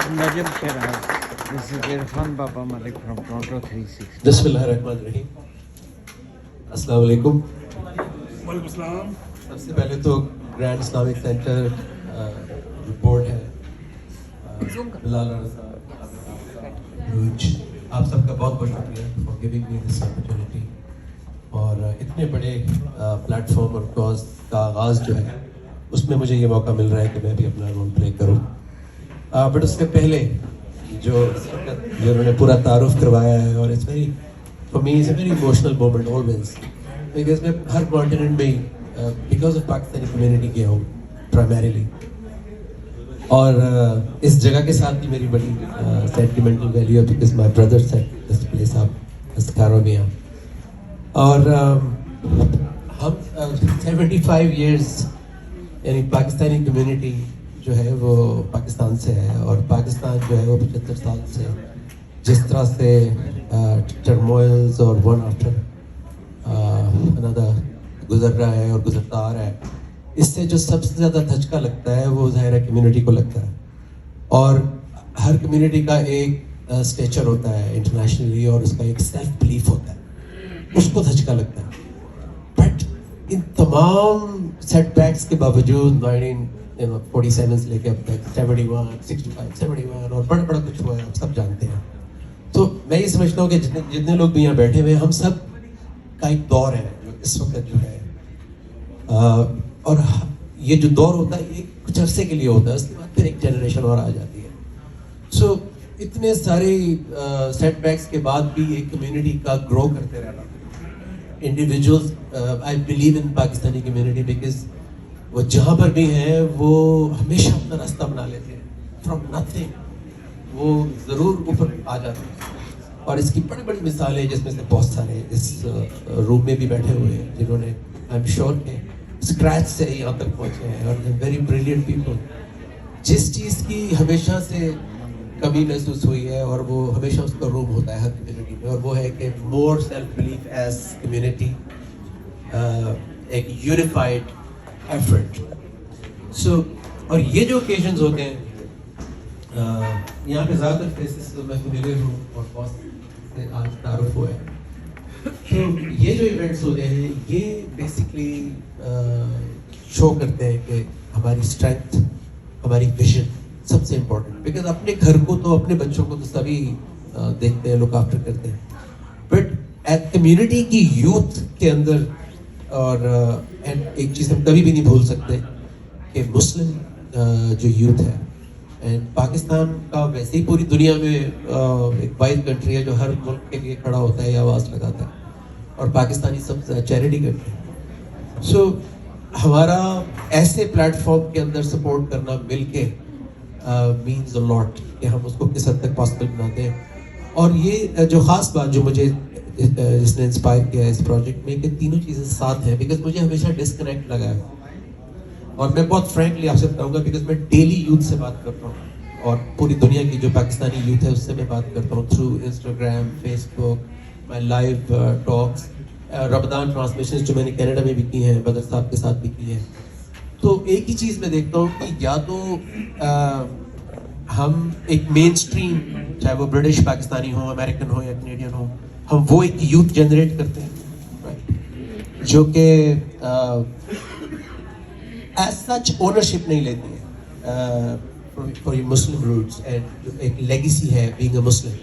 Najib Shiraz. This is Irfan Baba Malik from Toronto 360. बिस्मिल्लाहिर्रहमानिर्रहीम। अस्सलाम वालेकुम। वालेकुम सलाम। सबसे पहले तो ग्रैंड इस्लामिक सेंटर रिपोर्ट है बिलाल रज़ा रूज, आप सबका बहुत बहुत शुक्रिया for giving me this opportunity. और इतने बड़े प्लेटफॉर्म और कॉज का आगाज़ जो है उसमें मुझे ये मौका मिल रहा है कि मैं भी अपना रोल प्ले करूँ। बट उसके पहले जो उन्होंने पूरा तारुफ करवाया है, और it's very for me is a very emotional moment always, because मैं हर कॉन्टिनेंट में बिकॉज ऑफ पाकिस्तानी कम्युनिटी गया हूँ प्राइमरीली, और इस जगह के साथ भी मेरी बड़ी सेंटिमेंटल वैल्यू है, because my brother set this place up अस्कारो मियाँ। और हम 75 years यानी पाकिस्तानी कम्युनिटी जो है वो पाकिस्तान से है, और पाकिस्तान जो है वो 75 साल से जिस तरह से टर्मोइल्स और वन आफ्टर अनदर गुजर रहा है और गुजरता आ रहा है, इससे जो सबसे ज़्यादा धचका लगता है वो ज़ाहिर है कम्युनिटी को लगता है। और हर कम्युनिटी का एक स्टेचर होता है इंटरनेशनली, और उसका एक सेल्फ बिलीफ होता है, उसको धचका लगता है। बट इन तमाम सेटबैक्स के बावजूद 1947 से लेके अब तक 71, 65, 71 और बड़ा कुछ हुआ है, आप सब जानते हैं। तो मैं ये समझता हूँ कि जितने लोग भी यहाँ बैठे हुए हैं, हम सब का एक दौर है जो इस वक्त जो है, और ये जो दौर होता है ये कुछ अरसे के लिए होता है, उसके बाद फिर एक जनरेशन और आ जाती है। सो इतने सारे सेटबैक्स के बाद भी एक कम्युनिटी का ग्रो करते रहना, individuals, I believe in Pakistani community because वो जहाँ पर भी हैं वो हमेशा अपना रास्ता बना लेते हैं फ्रॉम नथिंग, वो ज़रूर ऊपर आ जाते हैं। और इसकी बड़ी बड़ी मिसालें हैं, जिसमें से बहुत सारे इस रूम में भी बैठे हुए हैं जिन्होंने आई एम श्योर के स्क्रैच से यहाँ तक पहुँचे हैं, और वेरी ब्रिलियंट पीपल। जिस चीज़ की हमेशा से कमी महसूस हुई है और वो हमेशा उसका रूम होता है हर कम्युनिटी में, और वो है कि more self belief as community, एक यूनिफाइड एफर्ट। सो और ये जो ओकेजन्स होते हैं, यहाँ पे ज़्यादातर फेसेस तो मैं फेमिलियर हूँ और बहुत से आज तारुफ हुआ है। तो ये जो इवेंट्स होते हैं ये बेसिकली शो करते हैं कि हमारी स्ट्रेंथ, हमारी विजन सबसे इम्पोर्टेंट, बिकॉज अपने घर को तो अपने बच्चों को तो सभी देखते हैं, लुक आफ्टर करते हैं, बट कम्युनिटी की यूथ के अंदर, और एक चीज़ हम कभी भी नहीं भूल सकते कि मुस्लिम जो यूथ है, एंड पाकिस्तान का वैसे ही पूरी दुनिया में एक वाइड कंट्री है जो हर मुल्क के लिए खड़ा होता है या आवाज़ लगाता है, और पाकिस्तानी सब चैरिटी करते हैं। सो हमारा ऐसे प्लेटफॉर्म के अंदर सपोर्ट करना मिल के मीन्स अ लॉट, कि हम उसको किस हद तक पॉसिबल बनाते हैं। और ये जो ख़ास बात जो मुझे जिसने इंस्पायर किया इस प्रोजेक्ट में, कि तीनों चीज़ें साथ हैं, बिकॉज मुझे हमेशा डिस्कनेक्ट लगा है, और मैं बहुत फ्रैंकली आपसे बताऊंगा, बिकॉज मैं डेली यूथ से बात करता हूँ, और पूरी दुनिया की जो पाकिस्तानी यूथ है उससे मैं बात करता हूँ through Instagram, Facebook, my live talks, Ramadan transmission जो मैंने कनाडा में भी की हैं, बदर साहब के साथ भी की है। तो एक ही चीज़ मैं देखता हूँ कि या तो हम एक मेन स्ट्रीम, चाहे वो ब्रिटिश पाकिस्तानी हो, अमेरिकन हो या कनेडियन हो, हम वो एक यूथ जनरेट करते हैं, राइट, जो कि एज सच ओनरशिप नहीं लेती है फॉर मुस्लिम रूट्स, एंड एक लेगेसी है बीइंग अ मुस्लिम।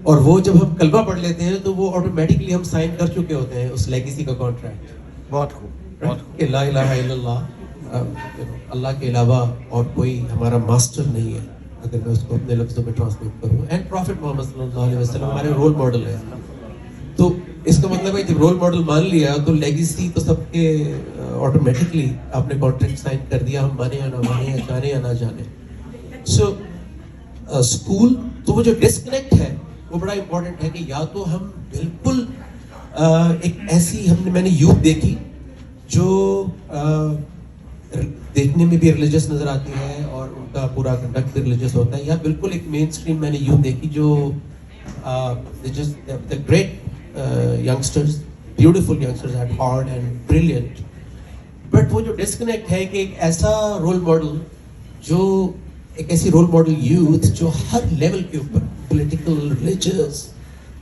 और वो जब हम कलमा पढ़ लेते हैं तो वो ऑटोमेटिकली हम साइन कर चुके होते हैं उस लेगेसी का कॉन्ट्रैक्ट। बहुत खूब, बहुत खूब। ला इलाहा इल्लल्लाह, अल्लाह के अलावा और कोई हमारा मास्टर नहीं है, अगर मैं उसको अपने लफ्ज़ों में ट्रांसलेट करूँ, एंड प्रॉफिट मोहम्मद सल्लल्लाहु अलैहि वसल्लम हमारे रोल मॉडल है। तो इसका मतलब है कि रोल मॉडल मान लिया तो लेगेसी तो सबके ऑटोमेटिकली आपने कॉन्ट्रैक्ट साइन कर दिया, हम माने या ना माने, या जाने या ना जाने। सो स्कूल, तो वो जो डिस्कनेक्ट है वो बड़ा इम्पोर्टेंट है, कि या तो हम बिल्कुल एक ऐसी मैंने यूथ देखी जो देखने में भी रिलीजियस नज़र आती है और उनका पूरा कंडक्ट भी रिलीजियस होता है, या बिल्कुल एक मेन स्ट्रीम मैंने यूथ देखी जो the great youngsters, beautiful youngsters at heart and brilliant, but वो जो डिस्कनेक्ट है कि एक ऐसा रोल मॉडल जो ایک ایسی رول ماڈل یوتھ جو ہر لیول کے اوپر پولیٹیکل ریلیجیس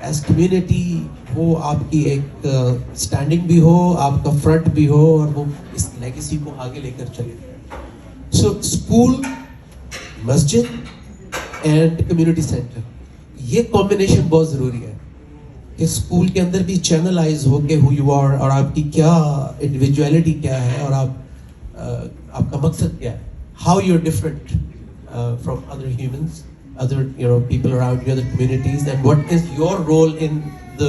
ایز کمیونٹی وہ آپ کی ایک اسٹینڈنگ بھی ہو, آپ کا فرنٹ بھی ہو, اور وہ اس لیگیسی کو آگے لے کر چلے. سو school, Masjid and community centre, یہ کمبینیشن بہت ضروری ہے کہ اسکول کے اندر بھی چینلائز ہو کے ہو یو آر, اور آپ کی کیا انڈیویجویلٹی کیا ہے, اور آپ کا مقصد کیا ہے, how you are different from other humans, other people around you, other communities, and what is your role in the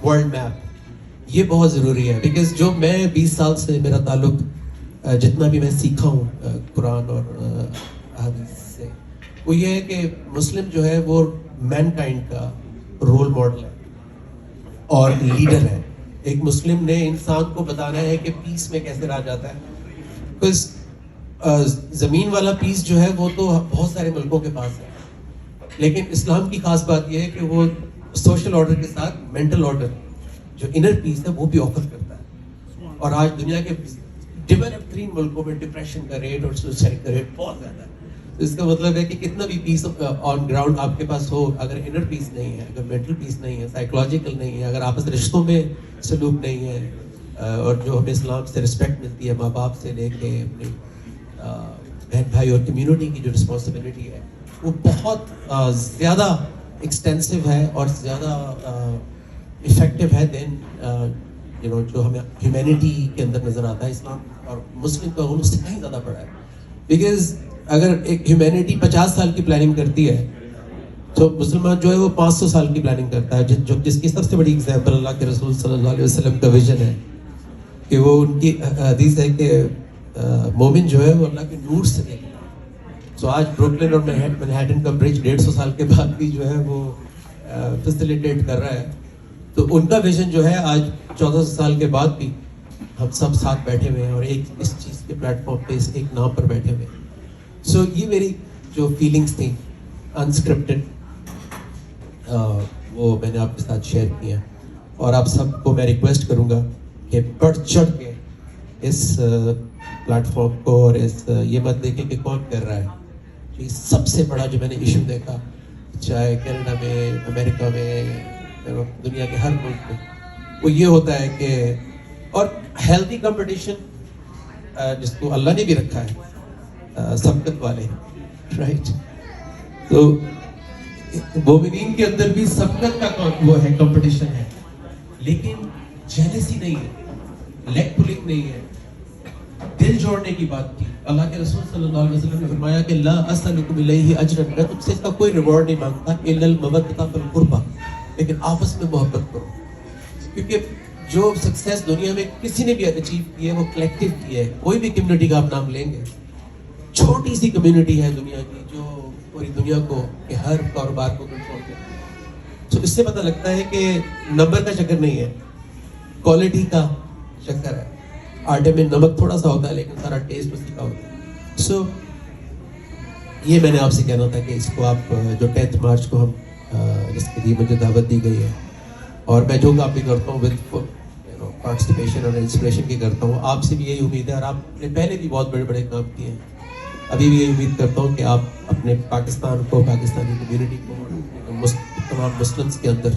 world map. یہ بہت ضروری ہے بیکاز جو میں 20 سال سے میرا تعلق جتنا بھی میں سیکھا ہوں قرآن اور حدیث سے, وہ یہ ہے کہ مسلم جو ہے وہ مین کائنڈ کا رول ماڈل ہے اور لیڈر ہے. ایک مسلم نے انسان کو بتانا ہے کہ پیس میں کیسے رہ جاتا ہے, بیکاز زمین والا پیس جو ہے وہ تو بہت سارے ملکوں کے پاس ہے, لیکن اسلام کی خاص بات یہ ہے کہ وہ سوشل آرڈر کے ساتھ مینٹل آرڈر جو انر پیس ہے وہ بھی آفر کرتا ہے. اور آج دنیا کے ڈیولپ 3 ملکوں میں ڈپریشن کا ریٹ اور سوسائڈ کا ریٹ بہت زیادہ ہے. تو اس کا مطلب ہے کہ کتنا بھی پیس آن گراؤنڈ آپ کے پاس ہو, اگر انر پیس نہیں ہے, اگر مینٹل پیس نہیں ہے, سائیکولوجیکل نہیں ہے, اگر آپس رشتوں میں سلوک نہیں ہے, اور جو ہمیں اسلام سے رسپیکٹ ملتی ہے ماں باپ سے لے کے اپنے بہن بھائی اور کمیونٹی کی جو رسپانسبلٹی ہے وہ بہت زیادہ ایکسٹینسو ہے اور زیادہ افیکٹو ہے دین جو ہمیں ہیومینٹی کے اندر نظر آتا ہے. اسلام اور مسلم کا رول اس سے کہیں زیادہ بڑا ہے, بیکاز اگر ایک ہیومینٹی 50 سال کی پلاننگ کرتی ہے تو مسلمان جو ہے وہ 500 سال کی پلاننگ کرتا ہے, جس کی سب سے بڑی ایگزامپل اللہ کے رسول صلی اللہ علیہ وسلم کا ویژن ہے کہ وہ ان کی حدیث ہے کہ مومن جو ہے وہ اللہ کے نور سے دیکھتا ہے. سو آج بروکلن اور منہیٹن کا برج 150 سال کے بعد بھی جو ہے وہ فیسیلیٹیٹ کر رہا ہے. تو ان کا ویژن جو ہے آج 1400 سال کے بعد بھی ہم سب ساتھ بیٹھے ہوئے ہیں اور ایک اس چیز کے پلیٹ فارم پہ ایک نام پر بیٹھے ہوئے ہیں. سو یہ میری جو فیلنگس تھیں انسکرپٹڈ وہ میں نے آپ کے ساتھ شیئر کی ہیں, اور آپ سب کو میں ریکویسٹ کروں گا کہ بڑھ چڑھ کے اس پلیٹ فارم کو اور یہ مت دیکھیں کہ کون کر رہا ہے. یہ سب سے بڑا جو میں نے ایشو دیکھا, چاہے کینیڈا میں, امریکہ میں, دنیا کے ہر ملک میں, وہ یہ ہوتا ہے کہ, اور ہیلتھی کمپٹیشن جس کو اللہ نے بھی رکھا ہے, سبقت والے, رائٹ. تو مومنین کے اندر بھی سبقت کا وہ ہے, کمپٹیشن ہے, لیکن جیلسی نہیں ہے, لیگ پولنگ نہیں ہے, دل جوڑنے کی بات کی. اللہ کے رسول صلی اللہ علیہ وسلم نے فرمایا کہ لا اسألکم علیہ اجرا, میں تم سے اس کا کوئی ریوارڈ نہیں مانگتا الا المودۃ فی القربى, لیکن آپس میں محبت کرو. کیونکہ جو سکسیس دنیا میں کسی نے بھی اچیو کی ہے وہ کلیکٹیو کی ہے. کوئی بھی کمیونٹی کا آپ نام لیں گے, چھوٹی سی کمیونٹی ہے دنیا کی جو پوری دنیا کو کہ ہر کاروبار کو کنٹرول کرتی. تو اس سے پتہ لگتا ہے کہ نمبر کا چکر نہیں ہے, کوالٹی کا چکر ہے. آٹے میں نمک تھوڑا سا ہوتا ہے لیکن سارا ٹیسٹ اسی کا ہوتا ہے. سو یہ میں نے آپ سے کہنا تھا کہ اس کو آپ جو 10 مارچ کو ہم جس کے لیے مجھے دعوت دی گئی ہے, اور میں جو کام بھی کرتا ہوں ود پارٹیسپیشن اور انسپریشن کی کرتا ہوں, آپ سے بھی یہی امید ہے. اور آپ نے پہلے بھی بہت بڑے بڑے کام کیے ہیں, ابھی بھی یہی امید کرتا ہوں کہ آپ اپنے پاکستان کو, پاکستانی کمیونٹی کو, تمام مسلمس کے اندر